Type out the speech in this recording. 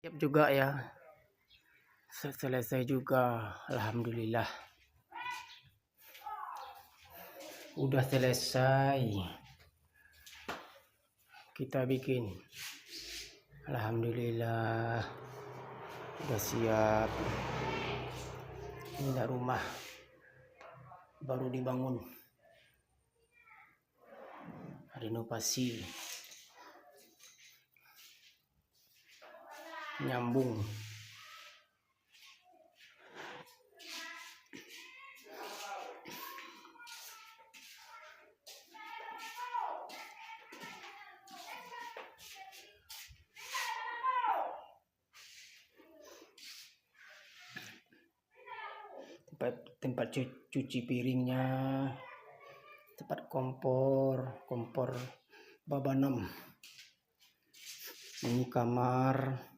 Siap juga ya. Selesai juga, alhamdulillah. Udah selesai. Kita bikin. Alhamdulillah. Udah siap. Ini rumah baru dibangun. Renovasi. Nyambung. Tempat cuci piringnya, tempat kompor baba 6. Ini kamar.